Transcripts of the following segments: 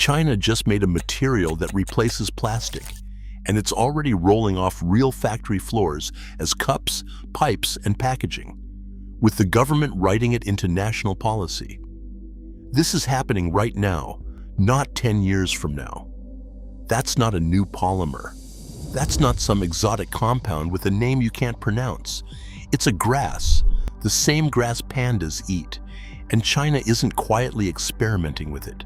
China just made a material that replaces plastic, and it's already rolling off real factory floors as cups, pipes, and packaging, with the government writing it into national policy. This is happening right now, not 10 years from now. That's not a new polymer. That's not some exotic compound with a name you can't pronounce. It's a grass, the same grass pandas eat, and China isn't quietly experimenting with it.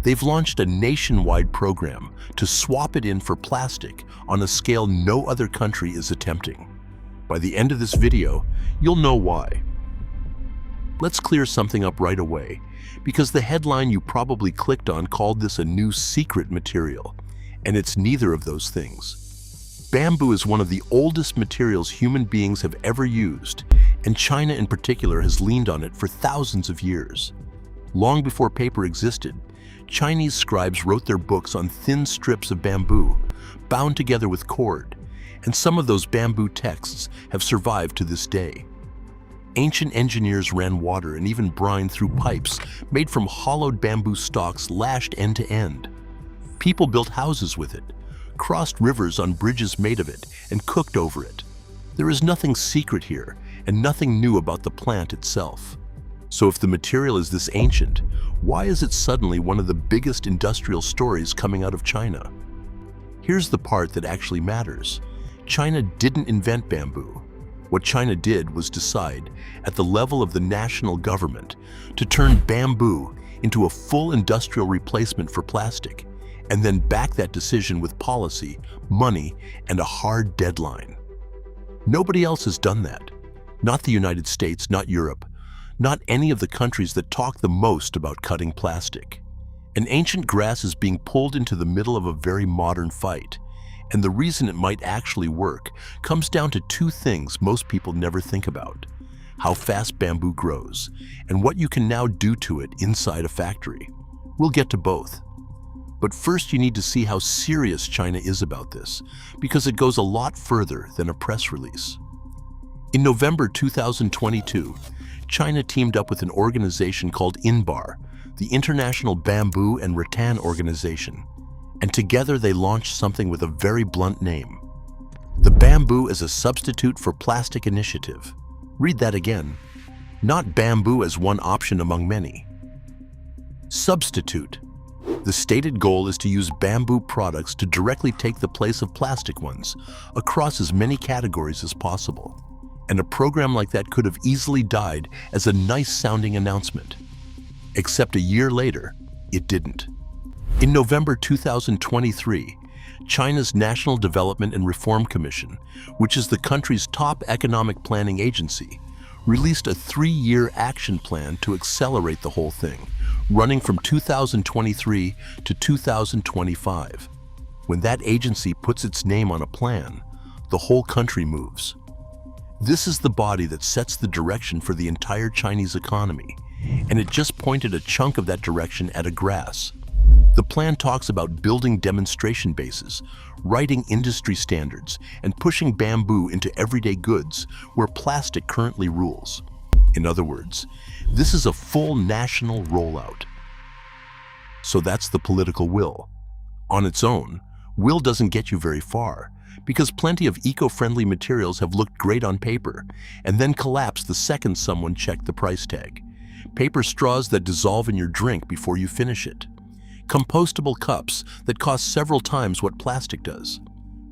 They've launched a nationwide program to swap it in for plastic on a scale no other country is attempting. By the end of this video, you'll know why. Let's clear something up right away, because the headline you probably clicked on called this a new secret material, and it's neither of those things. Bamboo is one of the oldest materials human beings have ever used, and China in particular has leaned on it for thousands of years. Long before paper existed, Chinese scribes wrote their books on thin strips of bamboo, bound together with cord, and some of those bamboo texts have survived to this day. Ancient engineers ran water and even brine through pipes made from hollowed bamboo stalks lashed end to end. People built houses with it, crossed rivers on bridges made of it, and cooked over it. There is nothing secret here, and nothing new about the plant itself. So if the material is this ancient, why is it suddenly one of the biggest industrial stories coming out of China? Here's the part that actually matters. China didn't invent bamboo. What China did was decide, at the level of the national government, to turn bamboo into a full industrial replacement for plastic, and then back that decision with policy, money, and a hard deadline. Nobody else has done that. Not the United States, not Europe, not any of the countries that talk the most about cutting plastic. An ancient grass is being pulled into the middle of a very modern fight, and the reason it might actually work comes down to two things most people never think about: how fast bamboo grows, and what you can now do to it inside a factory. We'll get to both. But first you need to see how serious China is about this, because it goes a lot further than a press release. In November 2022, China teamed up with an organization called INBAR, the International Bamboo and Rattan Organization, and together they launched something with a very blunt name: the Bamboo as a Substitute for Plastic Initiative. Read that again. Not bamboo as one option among many. Substitute. The stated goal is to use bamboo products to directly take the place of plastic ones across as many categories as possible. And a program like that could have easily died as a nice-sounding announcement. Except a year later, it didn't. In November 2023, China's National Development and Reform Commission, which is the country's top economic planning agency, released a 3-year action plan to accelerate the whole thing, running from 2023 to 2025. When that agency puts its name on a plan, the whole country moves. This is the body that sets the direction for the entire Chinese economy, and it just pointed a chunk of that direction at a grass. The plan talks about building demonstration bases, writing industry standards, and pushing bamboo into everyday goods where plastic currently rules. In other words, this is a full national rollout. So that's the political will. On its own, will doesn't get you very far, because plenty of eco-friendly materials have looked great on paper and then collapsed the second someone checked the price tag. Paper straws that dissolve in your drink before you finish it. Compostable cups that cost several times what plastic does.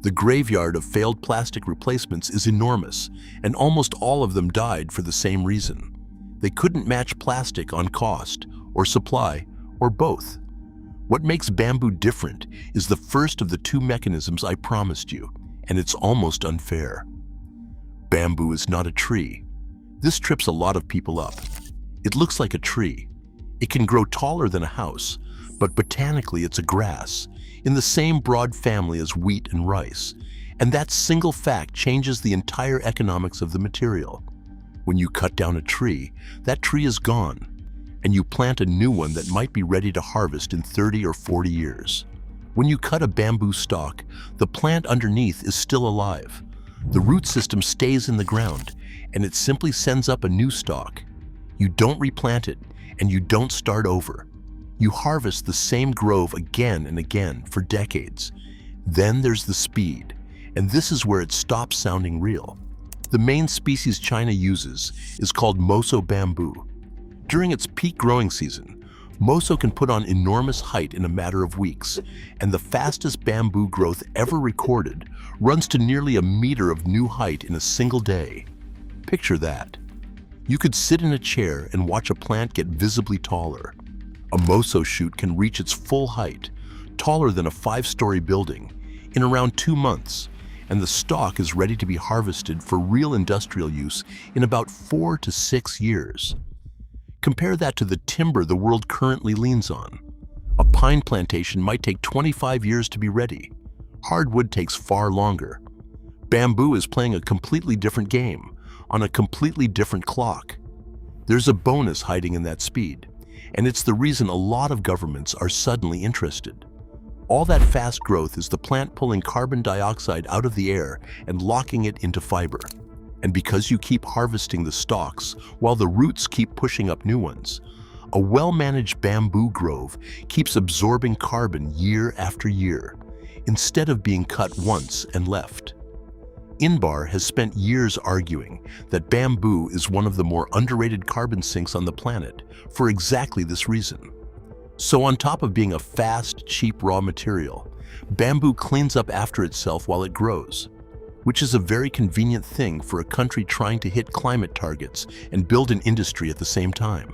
The graveyard of failed plastic replacements is enormous, and almost all of them died for the same reason. They couldn't match plastic on cost, or supply, or both. What makes bamboo different is the first of the two mechanisms I promised you, and it's almost unfair. Bamboo is not a tree. This trips a lot of people up. It looks like a tree. It can grow taller than a house, but botanically it's a grass, in the same broad family as wheat and rice, and that single fact changes the entire economics of the material. When you cut down a tree, that tree is gone, and you plant a new one that might be ready to harvest in 30 or 40 years. When you cut a bamboo stalk, the plant underneath is still alive. The root system stays in the ground, and it simply sends up a new stalk. You don't replant it, and you don't start over. You harvest the same grove again and again for decades. Then there's the speed, and this is where it stops sounding real. The main species China uses is called moso bamboo. During its peak growing season, moso can put on enormous height in a matter of weeks, and the fastest bamboo growth ever recorded runs to nearly a meter of new height in a single day. Picture that. You could sit in a chair and watch a plant get visibly taller. A moso shoot can reach its full height, taller than a 5-story building, in around 2 months, and the stalk is ready to be harvested for real industrial use in about 4 to 6 years. Compare that to the timber the world currently leans on. A pine plantation might take 25 years to be ready. Hardwood takes far longer. Bamboo is playing a completely different game, on a completely different clock. There's a bonus hiding in that speed, and it's the reason a lot of governments are suddenly interested. All that fast growth is the plant pulling carbon dioxide out of the air and locking it into fiber. And because you keep harvesting the stalks while the roots keep pushing up new ones, a well-managed bamboo grove keeps absorbing carbon year after year, instead of being cut once and left. Inbar has spent years arguing that bamboo is one of the more underrated carbon sinks on the planet for exactly this reason. So on top of being a fast, cheap raw material, bamboo cleans up after itself while it grows, which is a very convenient thing for a country trying to hit climate targets and build an industry at the same time.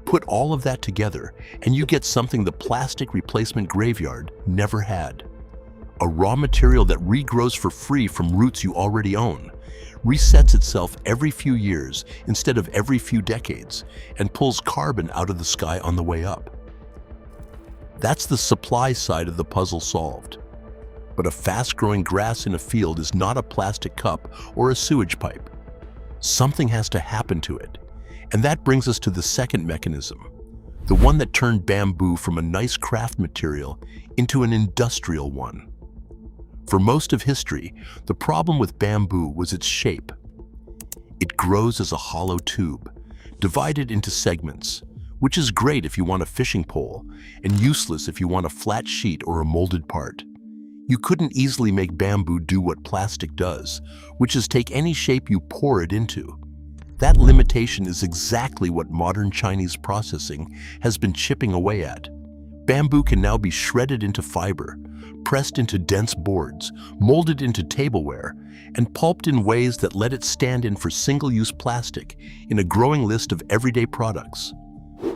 Put all of that together and you get something the plastic replacement graveyard never had. A raw material that regrows for free from roots you already own, resets itself every few years instead of every few decades, and pulls carbon out of the sky on the way up. That's the supply side of the puzzle solved. But a fast-growing grass in a field is not a plastic cup or a sewage pipe. Something has to happen to it. And that brings us to the second mechanism, the one that turned bamboo from a nice craft material into an industrial one. For most of history, the problem with bamboo was its shape. It grows as a hollow tube, divided into segments, which is great if you want a fishing pole and useless if you want a flat sheet or a molded part. You couldn't easily make bamboo do what plastic does, which is take any shape you pour it into. That limitation is exactly what modern Chinese processing has been chipping away at. Bamboo can now be shredded into fiber, pressed into dense boards, molded into tableware, and pulped in ways that let it stand in for single-use plastic in a growing list of everyday products.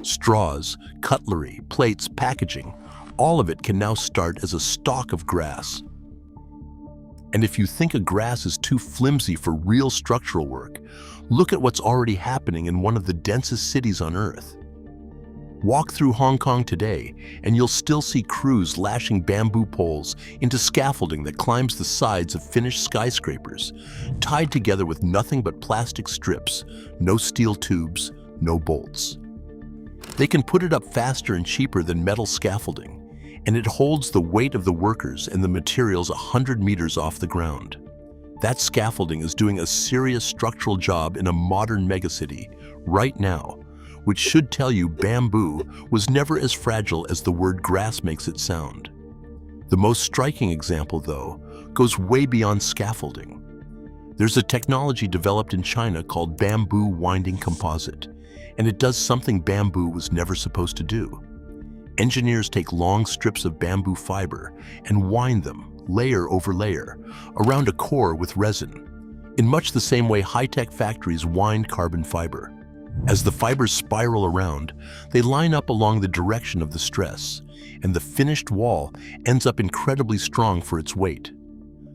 Straws, cutlery, plates, packaging, all of it can now start as a stalk of grass. And if you think a grass is too flimsy for real structural work, look at what's already happening in one of the densest cities on Earth. Walk through Hong Kong today, and you'll still see crews lashing bamboo poles into scaffolding that climbs the sides of finished skyscrapers, tied together with nothing but plastic strips, no steel tubes, no bolts. They can put it up faster and cheaper than metal scaffolding, and it holds the weight of the workers and the materials 100 meters off the ground. That scaffolding is doing a serious structural job in a modern megacity right now, which should tell you bamboo was never as fragile as the word grass makes it sound. The most striking example, though, goes way beyond scaffolding. There's a technology developed in China called bamboo winding composite, and it does something bamboo was never supposed to do. Engineers take long strips of bamboo fiber and wind them, layer over layer, around a core with resin, in much the same way high-tech factories wind carbon fiber. As the fibers spiral around, they line up along the direction of the stress, and the finished wall ends up incredibly strong for its weight.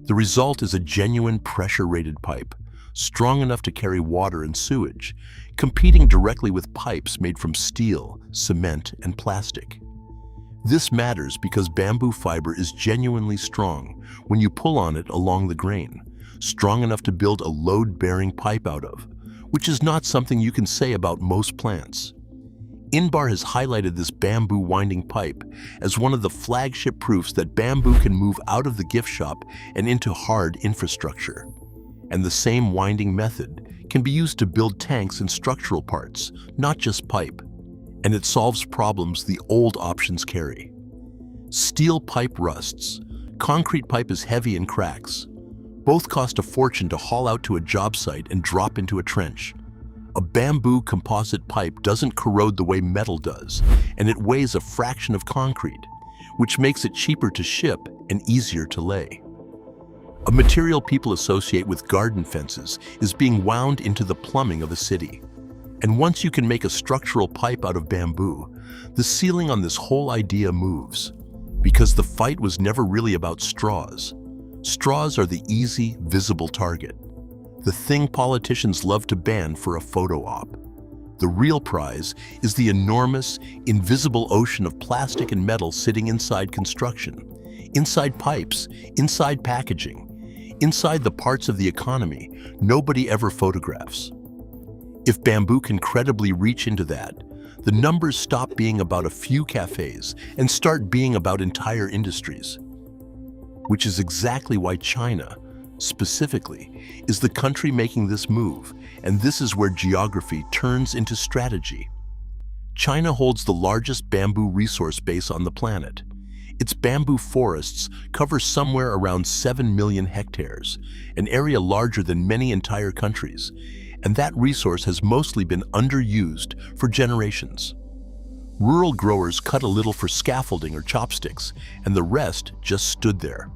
The result is a genuine pressure-rated pipe, strong enough to carry water and sewage, competing directly with pipes made from steel, cement, and plastic. This matters because bamboo fiber is genuinely strong when you pull on it along the grain, strong enough to build a load-bearing pipe out of, which is not something you can say about most plants. Inbar has highlighted this bamboo winding pipe as one of the flagship proofs that bamboo can move out of the gift shop and into hard infrastructure. And the same winding method can be used to build tanks and structural parts, not just pipe. and it solves problems the old options carry. Steel pipe rusts. Concrete pipe is heavy and cracks. Both cost a fortune to haul out to a job site and drop into a trench. A bamboo composite pipe doesn't corrode the way metal does, and it weighs a fraction of concrete, which makes it cheaper to ship and easier to lay. A material people associate with garden fences is being wound into the plumbing of a city. And once you can make a structural pipe out of bamboo, the ceiling on this whole idea moves. Because the fight was never really about straws. Straws are the easy, visible target. The thing politicians love to ban for a photo op. The real prize is the enormous, invisible ocean of plastic and metal sitting inside construction, inside pipes, inside packaging, inside the parts of the economy nobody ever photographs. If bamboo can credibly reach into that, the numbers stop being about a few cafes and start being about entire industries. Which is exactly why China, specifically, is the country making this move, and this is where geography turns into strategy. China holds the largest bamboo resource base on the planet. Its bamboo forests cover somewhere around 7 million hectares, an area larger than many entire countries, and that resource has mostly been underused for generations. Rural growers cut a little for scaffolding or chopsticks, and the rest just stood there.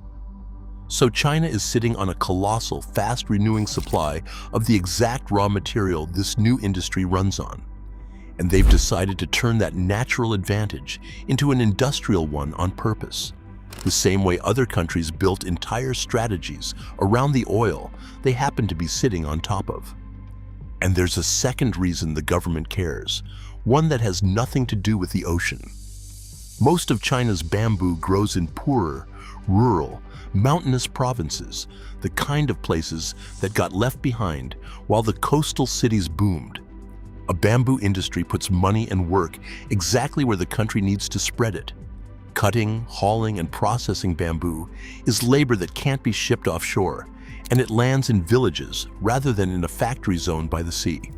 So China is sitting on a colossal, fast-renewing supply of the exact raw material this new industry runs on. And they've decided to turn that natural advantage into an industrial one on purpose, the same way other countries built entire strategies around the oil they happen to be sitting on top of. And there's a second reason the government cares, one that has nothing to do with the ocean. Most of China's bamboo grows in poorer, rural, mountainous provinces, the kind of places that got left behind while the coastal cities boomed. A bamboo industry puts money and work exactly where the country needs to spread it. Cutting, hauling, and processing bamboo is labor that can't be shipped offshore, and it lands in villages rather than in a factory zone by the sea.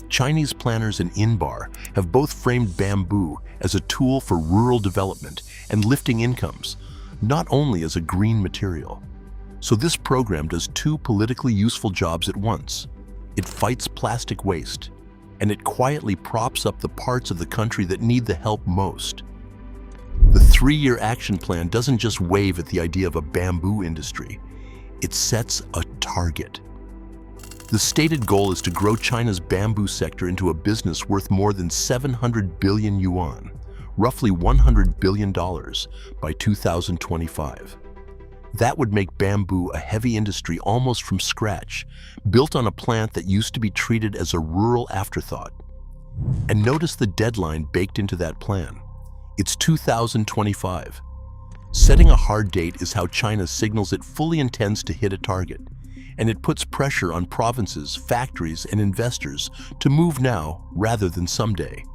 Chinese planners in Inbar have both framed bamboo as a tool for rural development and lifting incomes, not only as a green material. So this program does two politically useful jobs at once. It fights plastic waste, and it quietly props up the parts of the country that need the help most. The 3-year action plan doesn't just wave at the idea of a bamboo industry. It sets a target. The stated goal is to grow China's bamboo sector into a business worth more than 700 billion yuan, roughly $100 billion by 2025. That would make bamboo a heavy industry almost from scratch, built on a plant that used to be treated as a rural afterthought. And notice the deadline baked into that plan. It's 2025. Setting a hard date is how China signals it fully intends to hit a target, and it puts pressure on provinces, factories, and investors to move now rather than someday.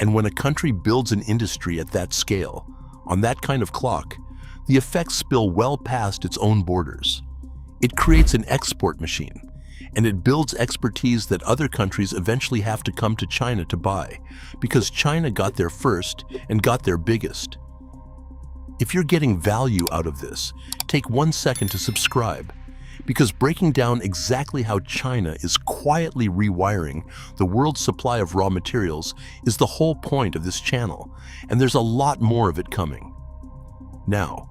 And when a country builds an industry at that scale, on that kind of clock, the effects spill well past its own borders. It creates an export machine, and it builds expertise that other countries eventually have to come to China to buy, because China got there first and got there biggest. If you're getting value out of this, take 1 second to subscribe, because breaking down exactly how China is quietly rewiring the world's supply of raw materials is the whole point of this channel, and there's a lot more of it coming. Now,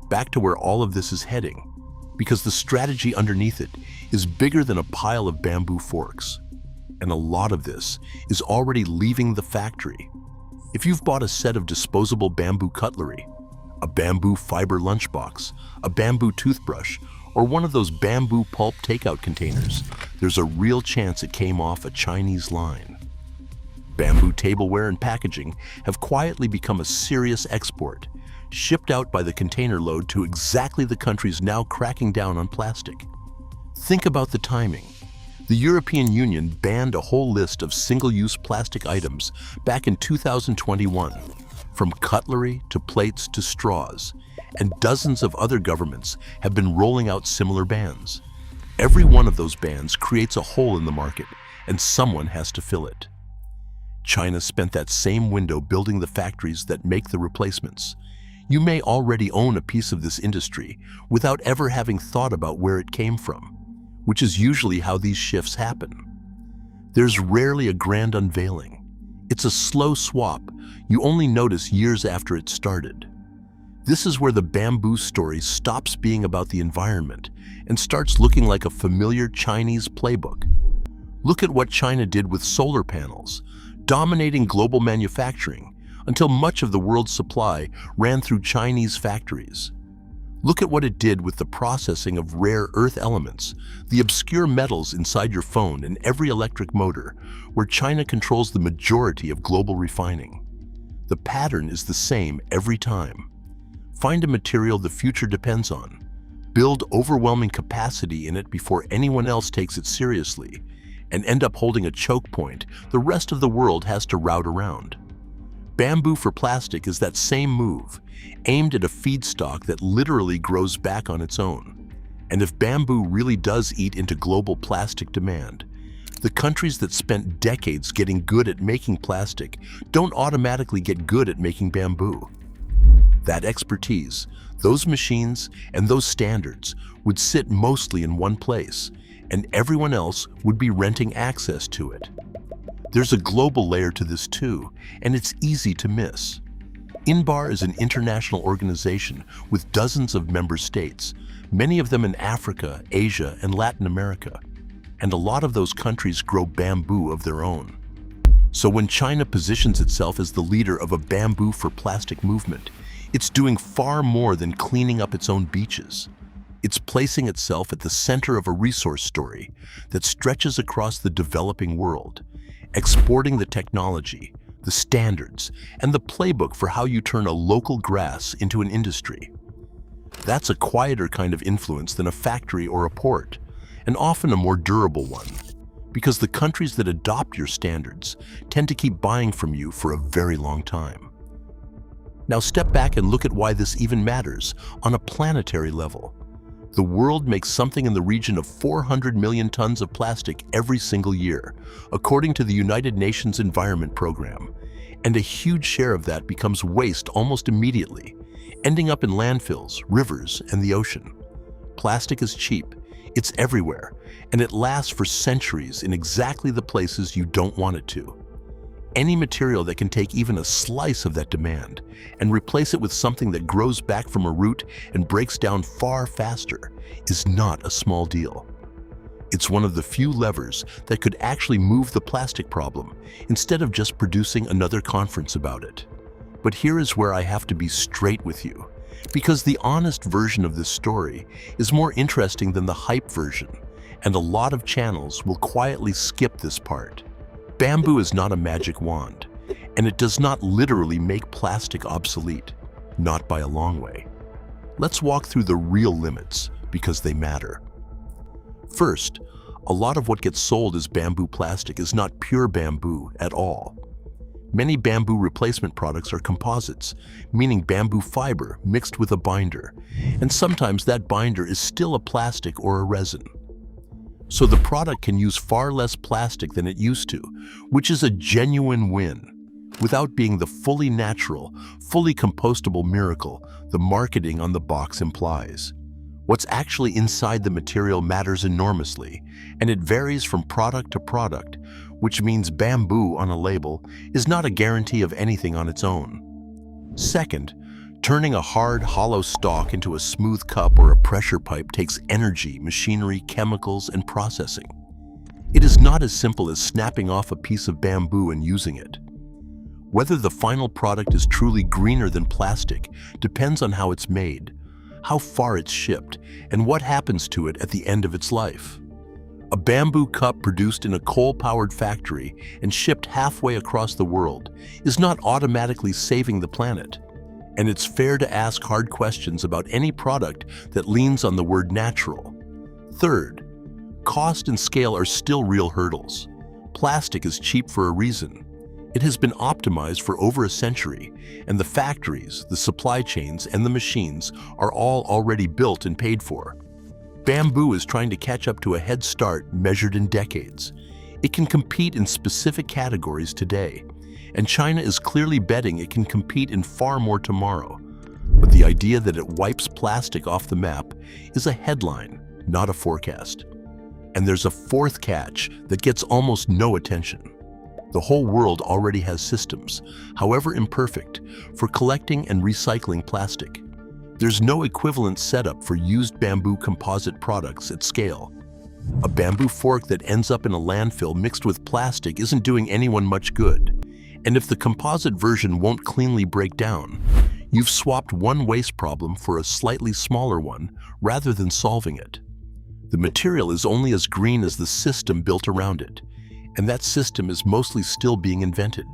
back to where all of this is heading, because the strategy underneath it is bigger than a pile of bamboo forks. And a lot of this is already leaving the factory. If you've bought a set of disposable bamboo cutlery, a bamboo fiber lunchbox, a bamboo toothbrush, or one of those bamboo pulp takeout containers, there's a real chance it came off a Chinese line. Bamboo tableware and packaging have quietly become a serious export, shipped out by the container load to exactly the countries now cracking down on plastic. Think about the timing. The European Union banned a whole list of single-use plastic items back in 2021, from cutlery to plates to straws, and dozens of other governments have been rolling out similar bans. Every one of those bans creates a hole in the market, and someone has to fill it. China spent that same window building the factories that make the replacements. You may already own a piece of this industry without ever having thought about where it came from, which is usually how these shifts happen. There's rarely a grand unveiling. It's a slow swap you only notice years after it started. This is where the bamboo story stops being about the environment and starts looking like a familiar Chinese playbook. Look at what China did with solar panels, dominating global manufacturing until much of the world's supply ran through Chinese factories. Look at what it did with the processing of rare earth elements, the obscure metals inside your phone and every electric motor, where China controls the majority of global refining. The pattern is the same every time. Find a material the future depends on. Build overwhelming capacity in it before anyone else takes it seriously, and end up holding a choke point the rest of the world has to route around. Bamboo for plastic is that same move, aimed at a feedstock that literally grows back on its own. And if bamboo really does eat into global plastic demand, the countries that spent decades getting good at making plastic don't automatically get good at making bamboo. That expertise, those machines, and those standards would sit mostly in one place, and everyone else would be renting access to it. There's a global layer to this too, and it's easy to miss. INBAR is an international organization with dozens of member states, many of them in Africa, Asia, and Latin America. And a lot of those countries grow bamboo of their own. So when China positions itself as the leader of a bamboo for plastic movement, it's doing far more than cleaning up its own beaches. It's placing itself at the center of a resource story that stretches across the developing world, exporting the technology, the standards, and the playbook for how you turn a local grass into an industry. That's a quieter kind of influence than a factory or a port, and often a more durable one, because the countries that adopt your standards tend to keep buying from you for a very long time. Now step back and look at why this even matters on a planetary level. The world makes something in the region of 400 million tons of plastic every single year, according to the United Nations Environment Program, and a huge share of that becomes waste almost immediately, ending up in landfills, rivers, and the ocean. Plastic is cheap, it's everywhere, and it lasts for centuries in exactly the places you don't want it to. Any material that can take even a slice of that demand and replace it with something that grows back from a root and breaks down far faster is not a small deal. It's one of the few levers that could actually move the plastic problem instead of just producing another conference about it. But here is where I have to be straight with you, because the honest version of this story is more interesting than the hype version, and a lot of channels will quietly skip this part. Bamboo is not a magic wand, and it does not literally make plastic obsolete, not by a long way. Let's walk through the real limits, because they matter. First, a lot of what gets sold as bamboo plastic is not pure bamboo at all. Many bamboo replacement products are composites, meaning bamboo fiber mixed with a binder, and sometimes that binder is still a plastic or a resin. So the product can use far less plastic than it used to, which is a genuine win, without being the fully natural, fully compostable miracle the marketing on the box implies. What's actually inside the material matters enormously, and it varies from product to product, which means bamboo on a label is not a guarantee of anything on its own. Second, turning a hard, hollow stalk into a smooth cup or a pressure pipe takes energy, machinery, chemicals, and processing. It is not as simple as snapping off a piece of bamboo and using it. Whether the final product is truly greener than plastic depends on how it's made, how far it's shipped, and what happens to it at the end of its life. A bamboo cup produced in a coal-powered factory and shipped halfway across the world is not automatically saving the planet. And it's fair to ask hard questions about any product that leans on the word natural. Third, cost and scale are still real hurdles. Plastic is cheap for a reason. It has been optimized for over a century, and the factories, the supply chains, and the machines are all already built and paid for. Bamboo is trying to catch up to a head start measured in decades. It can compete in specific categories today, And China is clearly betting it can compete in far more tomorrow. But the idea that it wipes plastic off the map is a headline, not a forecast. And there's a fourth catch that gets almost no attention. The whole world already has systems, however imperfect, for collecting and recycling plastic. There's no equivalent setup for used bamboo composite products at scale. A bamboo fork that ends up in a landfill mixed with plastic isn't doing anyone much good. And if the composite version won't cleanly break down, you've swapped one waste problem for a slightly smaller one rather than solving it. The material is only as green as the system built around it, and that system is mostly still being invented.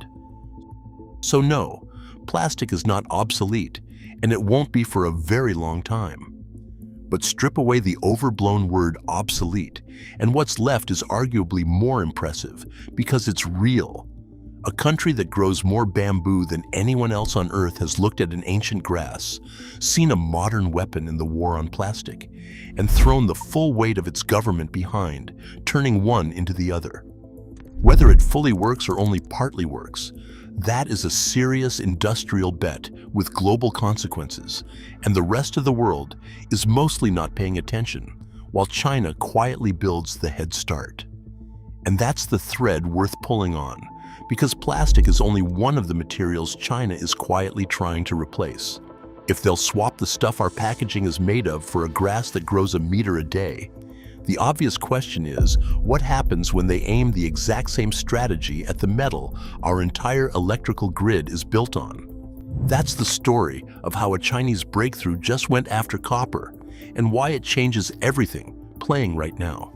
So no, plastic is not obsolete, and it won't be for a very long time. But strip away the overblown word obsolete, and what's left is arguably more impressive because it's real. A country that grows more bamboo than anyone else on Earth has looked at an ancient grass, seen a modern weapon in the war on plastic, and thrown the full weight of its government behind, turning one into the other. Whether it fully works or only partly works, that is a serious industrial bet with global consequences, and the rest of the world is mostly not paying attention, while China quietly builds the head start. And that's the thread worth pulling on, because plastic is only one of the materials China is quietly trying to replace. If they'll swap the stuff our packaging is made of for a grass that grows a meter a day, the obvious question is, what happens when they aim the exact same strategy at the metal our entire electrical grid is built on? That's the story of how a Chinese breakthrough just went after copper, and why it changes everything playing right now.